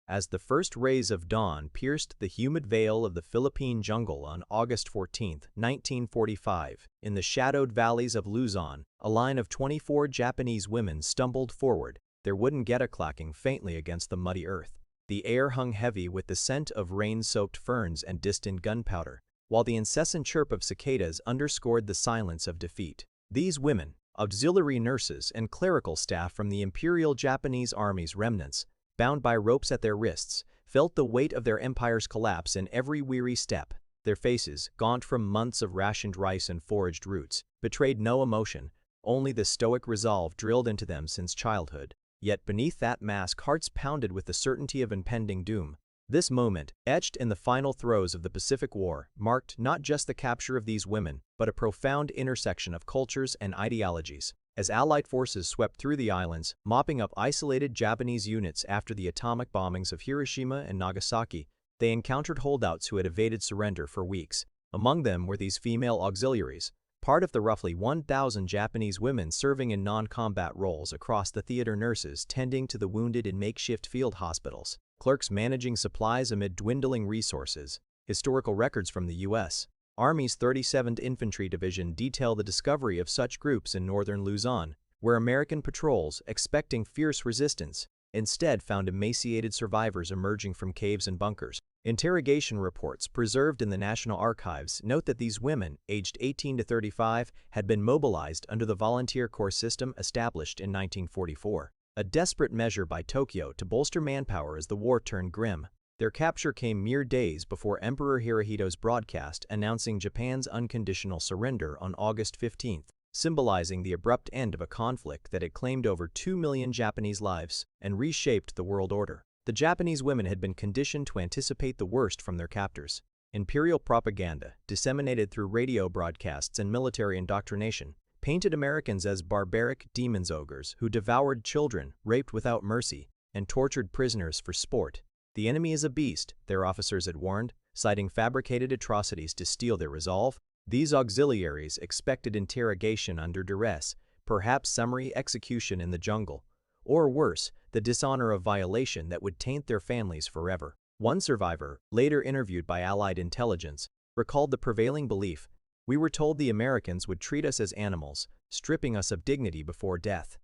as the first rays of dawn pierced the humid veil of the Philippine jungle on August 14, 1945. In the shadowed valleys of Luzon, a line of 24 Japanese women stumbled forward, their wooden geta clacking faintly against the muddy earth. The air hung heavy with the scent of rain-soaked ferns and distant gunpowder, while the incessant chirp of cicadas underscored the silence of defeat. These women, auxiliary nurses and clerical staff from the Imperial Japanese Army's remnants, bound by ropes at their wrists, felt the weight of their empire's collapse in every weary step. Their faces, gaunt from months of rationed rice and foraged roots, betrayed no emotion, only the stoic resolve drilled into them since childhood. Yet beneath that mask, hearts pounded with the certainty of impending doom. This moment, etched in the final throes of the Pacific War, marked not just the capture of these women, but a profound intersection of cultures and ideologies. As Allied forces swept through the islands, mopping up isolated Japanese units after the atomic bombings of Hiroshima and Nagasaki, they encountered holdouts who had evaded surrender for weeks. Among them were these female auxiliaries, part of the roughly 1,000 Japanese women serving in non-combat roles across the theater, nurses tending to the wounded in makeshift field hospitals, clerks managing supplies amid dwindling resources. Historical records from the U.S. Army's 37th Infantry Division detail the discovery of such groups in northern Luzon, where American patrols, expecting fierce resistance, instead found emaciated survivors emerging from caves and bunkers. Interrogation reports preserved in the National Archives note that these women, aged 18 to 35, had been mobilized under the Volunteer Corps system established in 1944. A desperate measure by Tokyo to bolster manpower as the war turned grim. Their capture came mere days before Emperor Hirohito's broadcast announcing Japan's unconditional surrender on August 15, symbolizing the abrupt end of a conflict that had claimed over 2 million Japanese lives and reshaped the world order. The Japanese women had been conditioned to anticipate the worst from their captors. Imperial propaganda, disseminated through radio broadcasts and military indoctrination, painted Americans as barbaric demons-ogres who devoured children, raped without mercy, and tortured prisoners for sport. The enemy is a beast, their officers had warned, citing fabricated atrocities to steel their resolve. These auxiliaries expected interrogation under duress, perhaps summary execution in the jungle, or worse, the dishonor of violation that would taint their families forever. One survivor, later interviewed by Allied intelligence, recalled the prevailing belief: "We were told the Americans would treat us as animals, stripping us of dignity before death."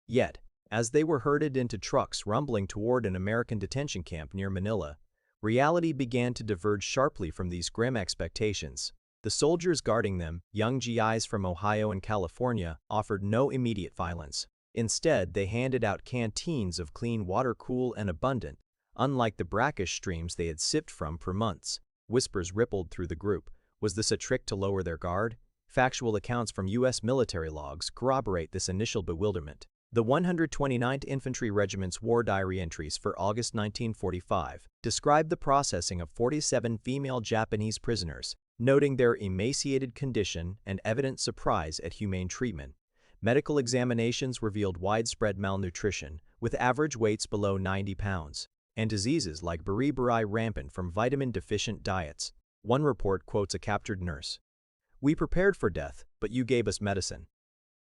Yet, as they were herded into trucks rumbling toward an American detention camp near Manila, reality began to diverge sharply from these grim expectations. The soldiers guarding them, young GIs from Ohio and California, offered no immediate violence. Instead, they handed out canteens of clean water, cool and abundant, unlike the brackish streams they had sipped from for months. Whispers rippled through the group. Was this a trick to lower their guard? Factual accounts from U.S. military logs corroborate this initial bewilderment. The 129th Infantry Regiment's War Diary entries for August 1945 describe the processing of 47 female Japanese prisoners, noting their emaciated condition and evident surprise at humane treatment. Medical examinations revealed widespread malnutrition, with average weights below 90 pounds, and diseases like beriberi rampant from vitamin-deficient diets. One report quotes a captured nurse: "We prepared for death, but you gave us medicine."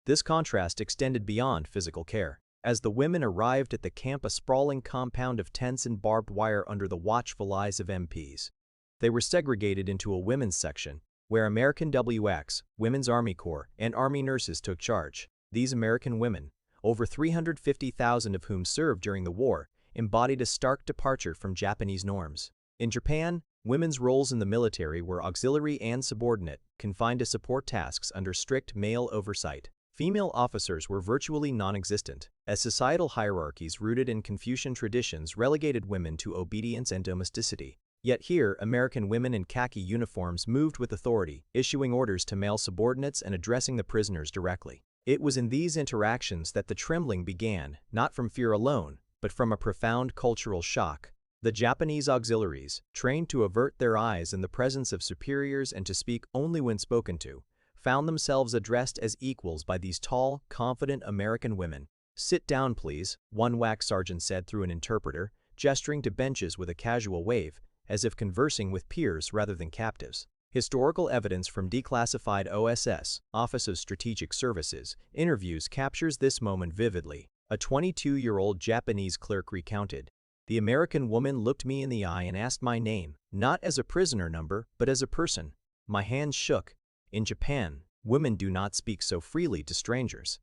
This contrast extended beyond physical care. As the women arrived at the camp, a sprawling compound of tents and barbed wire under the watchful eyes of MPs. They were segregated into a women's section, where American WX, Women's Army Corps, and Army nurses took charge. These American women, over 350,000 of whom served during the war, embodied a stark departure from Japanese norms. In Japan, women's roles in the military were auxiliary and subordinate, confined to support tasks under strict male oversight. Female officers were virtually non-existent, as societal hierarchies rooted in Confucian traditions relegated women to obedience and domesticity. Yet here, American women in khaki uniforms moved with authority, issuing orders to male subordinates and addressing the prisoners directly. It was in these interactions that the trembling began, not from fear alone, but from a profound cultural shock. The Japanese auxiliaries, trained to avert their eyes in the presence of superiors and to speak only when spoken to, found themselves addressed as equals by these tall, confident American women. "Sit down, please," one WAC sergeant said through an interpreter, gesturing to benches with a casual wave, as if conversing with peers rather than captives. Historical evidence from declassified OSS, Office of Strategic Services, interviews captures this moment vividly. A 22-year-old Japanese clerk recounted, The American woman looked me in the eye and asked my name, not as a prisoner number, but as a person. My hands shook. In Japan, women do not speak so freely to strangers.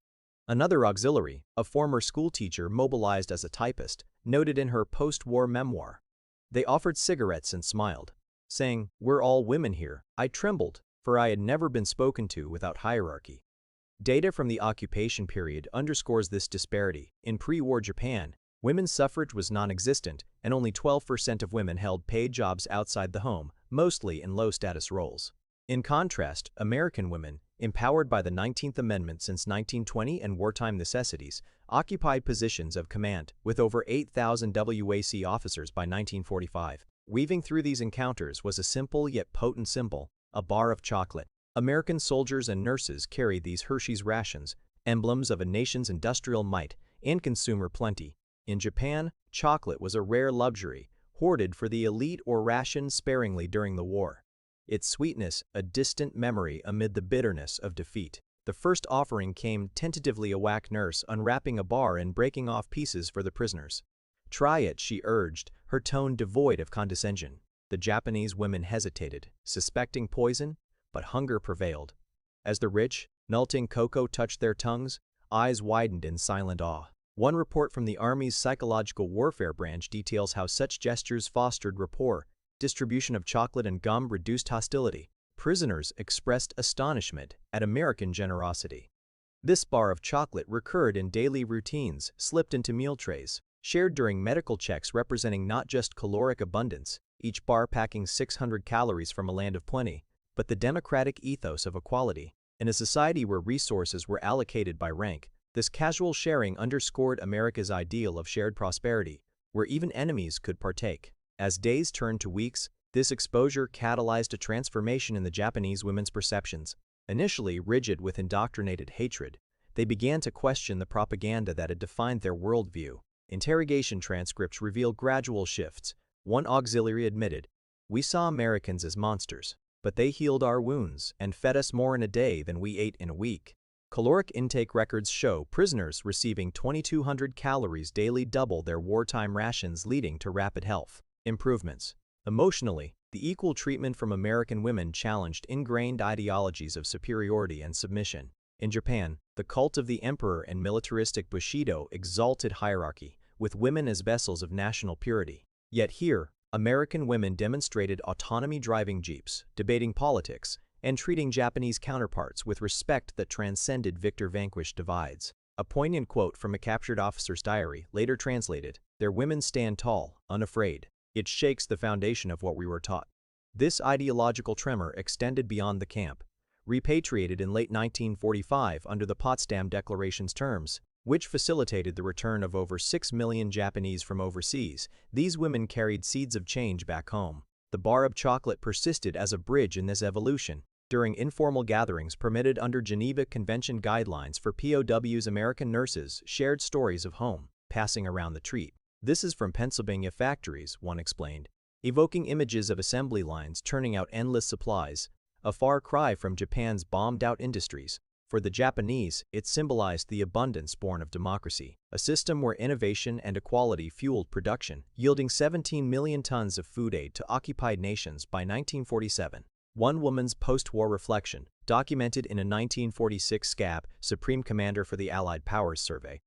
Another auxiliary, a former schoolteacher mobilized as a typist, noted in her post-war memoir. They offered cigarettes and smiled, saying, "We're all women here." I trembled, for I had never been spoken to without hierarchy. Data from the occupation period underscores this disparity. In pre-war Japan, women's suffrage was non-existent, and only 12% of women held paid jobs outside the home, mostly in low-status roles. In contrast, American women, empowered by the 19th Amendment since 1920 and wartime necessities, occupied positions of command, with over 8,000 WAC officers by 1945. Weaving through these encounters was a simple yet potent symbol, a bar of chocolate. American soldiers and nurses carried these Hershey's rations, emblems of a nation's industrial might and consumer plenty. In Japan, chocolate was a rare luxury, hoarded for the elite or rationed sparingly during the war. Its sweetness, a distant memory amid the bitterness of defeat. The first offering came tentatively, a WAC nurse unwrapping a bar and breaking off pieces for the prisoners. "Try it," she urged, her tone devoid of condescension. The Japanese women hesitated, suspecting poison, but hunger prevailed. As the rich, melting cocoa touched their tongues, eyes widened in silent awe. One report from the Army's Psychological Warfare Branch details how such gestures fostered rapport. Distribution of chocolate and gum reduced hostility. Prisoners expressed astonishment at American generosity. This bar of chocolate recurred in daily routines, slipped into meal trays, shared during medical checks, representing not just caloric abundance, each bar packing 600 calories from a land of plenty, but the democratic ethos of equality. In a society where resources were allocated by rank, this casual sharing underscored America's ideal of shared prosperity, where even enemies could partake. As days turned to weeks, this exposure catalyzed a transformation in the Japanese women's perceptions. Initially rigid with indoctrinated hatred, they began to question the propaganda that had defined their worldview. Interrogation transcripts reveal gradual shifts. One auxiliary admitted, "We saw Americans as monsters, but they healed our wounds and fed us more in a day than we ate in a week." Caloric intake records show prisoners receiving 2,200 calories daily, double their wartime rations, leading to rapid health improvements. Emotionally, the equal treatment from American women challenged ingrained ideologies of superiority and submission. In Japan, the cult of the emperor and militaristic Bushido exalted hierarchy, with women as vessels of national purity. Yet here, American women demonstrated autonomy, driving jeeps, debating politics, and treating Japanese counterparts with respect that transcended victor-vanquished divides. A poignant quote from a captured officer's diary, later translated, "Their women stand tall, unafraid. It shakes the foundation of what we were taught." This ideological tremor extended beyond the camp. Repatriated in late 1945 under the Potsdam Declaration's terms, which facilitated the return of over 6 million Japanese from overseas, these women carried seeds of change back home. The bar of chocolate persisted as a bridge in this evolution. During informal gatherings permitted under Geneva Convention guidelines for POWs, American nurses shared stories of home, passing around the treat. "This is from Pennsylvania factories," one explained, evoking images of assembly lines turning out endless supplies, a far cry from Japan's bombed-out industries. For the Japanese, it symbolized the abundance born of democracy, a system where innovation and equality fueled production, yielding 17 million tons of food aid to occupied nations by 1947. One woman's post-war reflection, documented in a 1946 SCAP, Supreme Commander for the Allied Powers survey.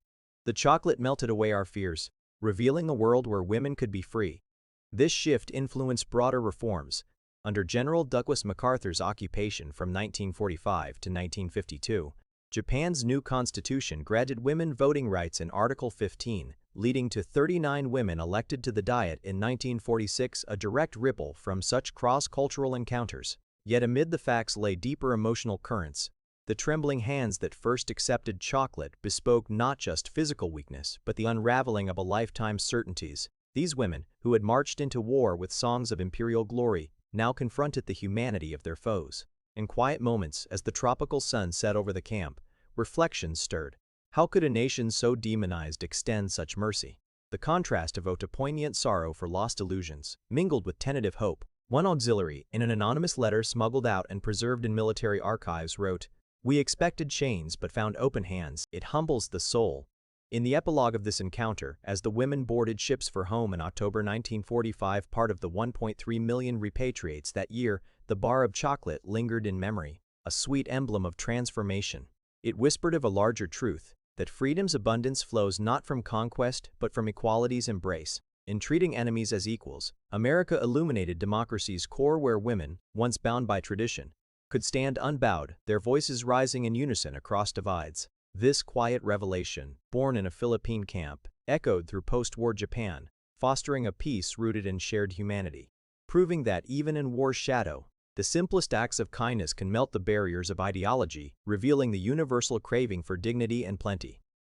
"The chocolate melted away our fears, revealing a world where women could be free." This shift influenced broader reforms. Under General Douglas MacArthur's occupation from 1945 to 1952, Japan's new constitution granted women voting rights in Article 15, leading to 39 women elected to the Diet in 1946, a direct ripple from such cross-cultural encounters. Yet amid the facts lay deeper emotional currents. The trembling hands that first accepted chocolate bespoke not just physical weakness, but the unraveling of a lifetime's certainties. These women, who had marched into war with songs of imperial glory, now confronted the humanity of their foes. In quiet moments, as the tropical sun set over the camp, reflections stirred. How could a nation so demonized extend such mercy? The contrast evoked a poignant sorrow for lost illusions, mingled with tentative hope. One auxiliary, in an anonymous letter smuggled out and preserved in military archives, wrote, "We expected chains but found open hands. It humbles the soul." In the epilogue of this encounter, as the women boarded ships for home in October 1945, part of the 1.3 million repatriates that year, the bar of chocolate lingered in memory, a sweet emblem of transformation. It whispered of a larger truth, that freedom's abundance flows not from conquest but from equality's embrace. In treating enemies as equals, America illuminated democracy's core where women, once bound by tradition, could stand unbowed, their voices rising in unison across divides. This quiet revelation, born in a Philippine camp, echoed through post-war Japan, fostering a peace rooted in shared humanity, proving that even in war's shadow, the simplest acts of kindness can melt the barriers of ideology, revealing the universal craving for dignity and plenty.